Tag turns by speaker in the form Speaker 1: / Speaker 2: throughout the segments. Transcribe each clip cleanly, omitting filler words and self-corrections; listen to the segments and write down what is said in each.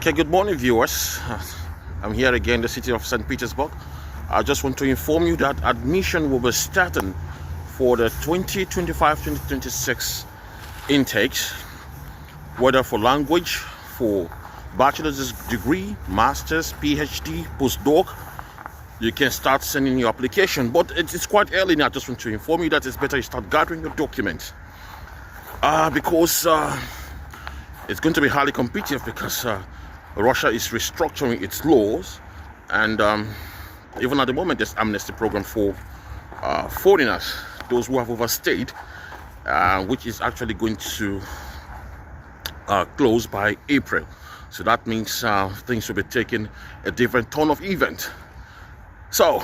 Speaker 1: Okay, good morning, viewers. I'm here again in the city of St. Petersburg. I just want to inform you that admission will be starting for the 2025-2026 intakes, whether for language, for bachelor's degree, master's, PhD, postdoc. You can start sending your application, but it's quite early now. I just want to inform you that it's better you start gathering your documents because it's going to be highly competitive, because Russia is restructuring its laws, and even at the moment there's amnesty program for foreigners, those who have overstayed, which is actually going to close by April. So that means things will be taking a different turn of event. So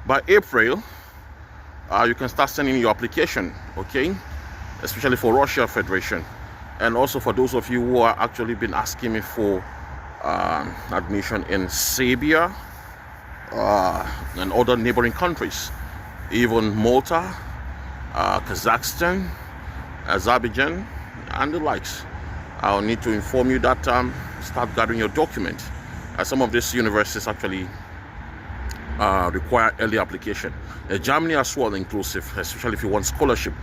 Speaker 1: by April you can start sending your application, okay, especially for Russia Federation. And also for those of you who are actually been asking me for admission in Serbia and other neighboring countries, even Malta, Kazakhstan, Azerbaijan, and the likes, I'll need to inform you that start gathering your document. Some of these universities actually require early application. Germany as well inclusive, especially if you want scholarship.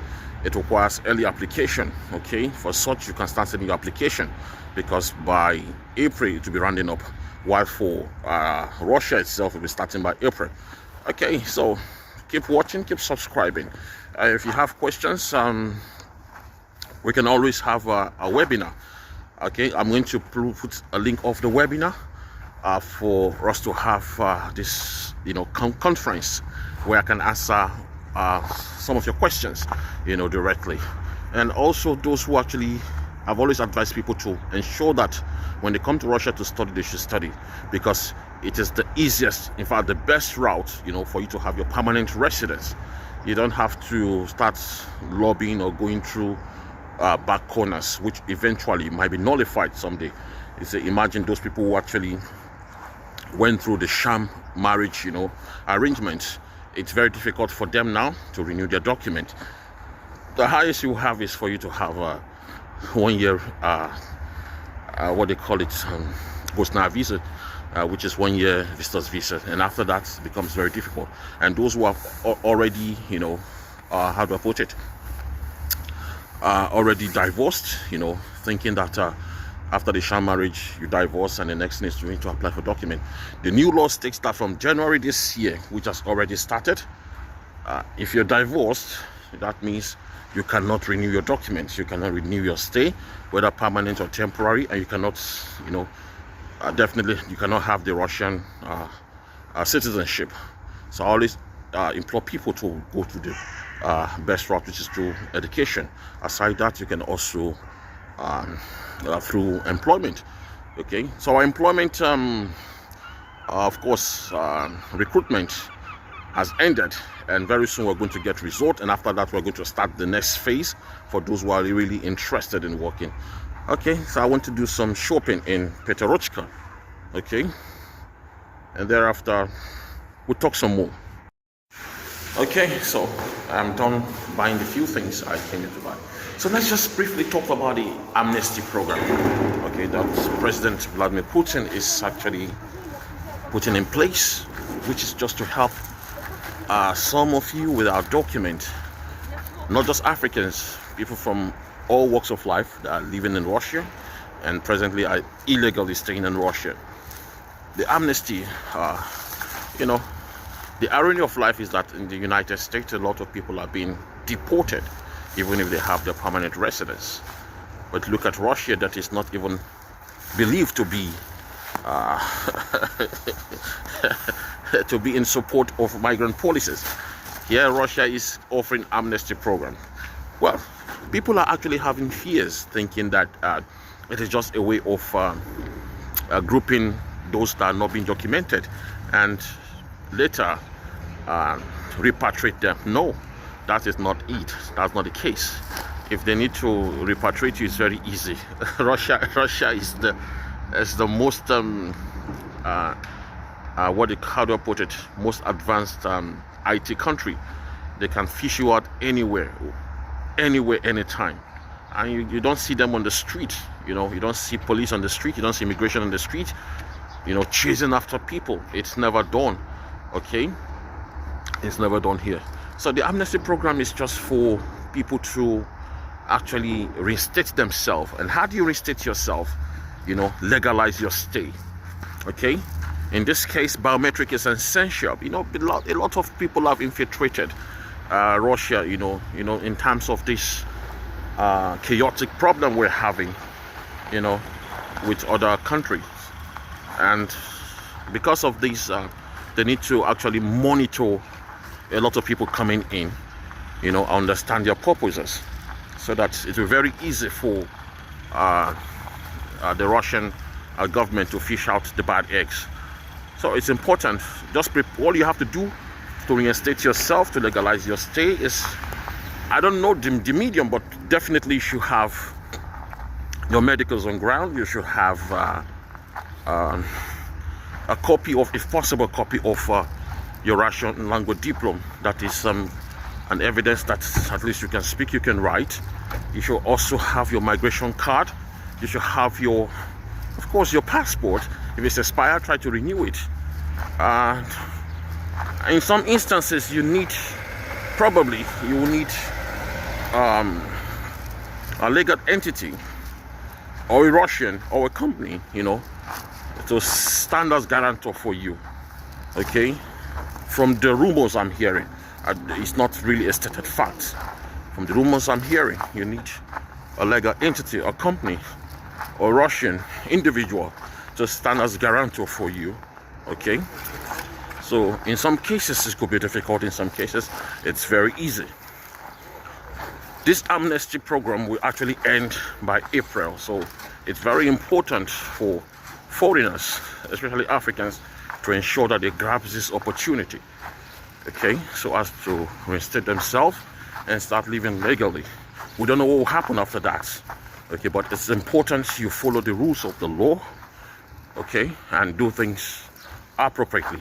Speaker 1: It requires early application, okay? For such, you can start sending your application, because by April it will be rounding up, while for Russia itself will be starting by April. Okay, so keep watching, keep subscribing. If you have questions, we can always have a webinar. Okay, I'm going to put a link of the webinar for us to have this, conference where I can answer some of your questions, directly. And also those who actually, I've always advised people to ensure that when they come to Russia to study, they should study, because it is the easiest, in fact the best route, for you to have your permanent residence. You don't have to start lobbying or going through back corners, which eventually might be nullified someday. Imagine those people who actually went through the sham marriage, arrangements. It's very difficult for them now to renew their document. The highest you have is for you to have a 1 year, what they call it, Bosnia visa, which is 1 year visitor's visa, and after that it becomes very difficult. And those who have already, how do I put it, already divorced, thinking that after the sham marriage you divorce and the next thing is you need to apply for document. The new law states that from January this year, which has already started, if you're divorced, that means you cannot renew your documents, you cannot renew your stay, whether permanent or temporary, and you cannot, definitely you cannot have the Russian citizenship. So I always implore people to go to the best route, which is through education. Aside that, you can also through employment. Okay, so our employment, of course, recruitment has ended, and very soon we're going to get result, and after that we're going to start the next phase for those who are really interested in working. Okay, so I want to do some shopping in Petrochka, okay, and thereafter we'll talk some more. Okay, so I'm done buying the few things I came here to buy. So let's just briefly talk about the amnesty program, okay, that President Vladimir Putin is actually putting in place, which is just to help some of you with our document, not just Africans, people from all walks of life that are living in Russia and presently are illegally staying in Russia. The amnesty, the irony of life is that in the United States, a lot of people are being deported, even if they have their permanent residence. But look at Russia, that is not even believed to be to be in support of migrant policies. Here, Russia is offering amnesty program. Well, people are actually having fears, thinking that it is just a way of grouping those that are not being documented and later repatriate them. No, that is not it. That's not the case. If they need to repatriate you, it's very easy. Russia is the most how do I put it, most advanced IT country. They can fish you out anywhere, anytime, and you don't see them on the street. You know, you don't see police on the street, you don't see immigration on the street, you know, chasing after people. It's never done. Okay, it's never done here. So the amnesty program is just for people to actually restate themselves. And how do you restate yourself? You know, legalize your stay. Okay, in this case, biometric is essential. You know, a lot of people have infiltrated Russia, you know, in terms of this chaotic problem we're having, you know, with other countries. And because of this, they need to actually monitor a lot of people coming in, you know, understand their purposes, so that it will be very easy for the Russian government to fish out the bad eggs. So it's important. Just all you have to do to reinstate yourself, to legalize your stay, is, I don't know the medium, but definitely you should have your medicals on ground. You should have a copy of, if possible, copy of your Russian language diploma. That is an evidence that at least you can speak, you can write. You should also have your migration card. You should have your, of course, your passport. If it's expired, try to renew it. In some instances, you will need a legal entity or a Russian or a company, you know, to stand as guarantor for you. Okay, from the rumors I'm hearing, it's not really a stated fact. From the rumors I'm hearing, you need a legal entity, a company, or Russian individual to stand as guarantor for you. Okay, so in some cases it could be difficult, in some cases it's very easy. This amnesty program will actually end by April, so it's very important for foreigners, especially Africans, to ensure that they grab this opportunity, okay, so as to reinstate themselves and start living legally. We don't know what will happen after that, okay, but it's important you follow the rules of the law, okay, and do things appropriately.